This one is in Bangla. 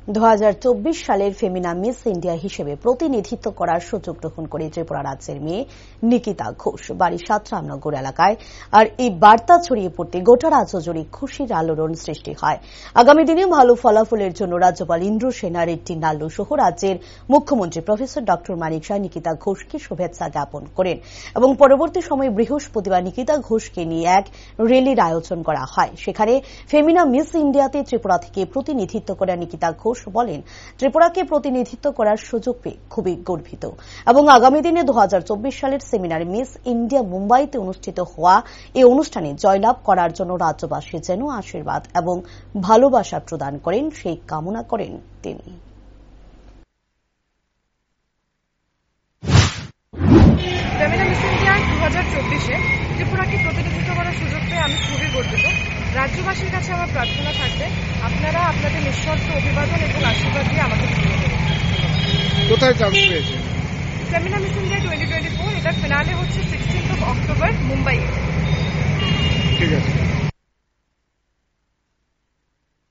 2024 সালের ফেমিনা মিস ইন্ডিয়া হিসেবে প্রতিনিধিত্ব করার সুযোগ গ্রহণ করে ত্রিপুরা রাজ্যের মেয়ে নিকিতা ঘোষ বাড়ি 7 রামনগর এলাকায়। আর এই বার্তা ছড়িয়ে পড়তে গোটা রাজ্য জুড়ে খুশির আলোড়ন সৃষ্টি হয়। আগামী দিনে ভালো ফলাফলের জন্য রাজ্যপাল ইন্দ্র সেনা রেড্ডি নাল্লু সহ রাজ্যের মুখ্যমন্ত্রী প্রফেসর ডক্টর মানিক সাহা নিকিতা ঘোষকে শুভেচ্ছা জ্ঞাপন করেন এবং পরবর্তী সময়ে বৃহস্পতিবার নিকিতা ঘোষকে নিয়ে এক র্যালির আয়োজন করা হয়। সেখানে ফেমিনা মিস ইন্ডিয়াতে ত্রিপুরা থেকে প্রতিনিধিত্ব করা নিকিতা ঘোষ বলেন, ত্রিপুরাকে প্রতিনিধিত্ব করার সুযোগ পেয়ে খুবই গর্বিত এবং আগামী দিনে 2024 সালের সেমিনার মিস ইন্ডিয়া মুম্বাইতে অনুষ্ঠিত হওয়া এই অনুষ্ঠানে জয়লাভ করার জন্য রাজ্যবাসী যেন আশীর্বাদ এবং ভালোবাসা প্রদান করেন সেই কামনা করেন তিনি। ফেমিনা মিস ইন্ডিয়া 2024-এ ত্রিপুরাকে প্রতিনিধিত্ব করার সুযোগ পেয়ে আমি খুবই গর্বিত। রাজ্যবাসীর কাছে আমার প্রার্থনা থাকবে, আপনারা আপনাদের নিঃশর্ত অভিবাদন এবং আশীর্বাদ দিয়ে আমাকে ফিরিয়ে দেবেন। কোথায় চান্স পেয়েছে? ফেমিনা মিস ইন্ডিয়া 2024 এটার ফিনালে হচ্ছে 16 অক্টোবর মুম্বাইয়ে।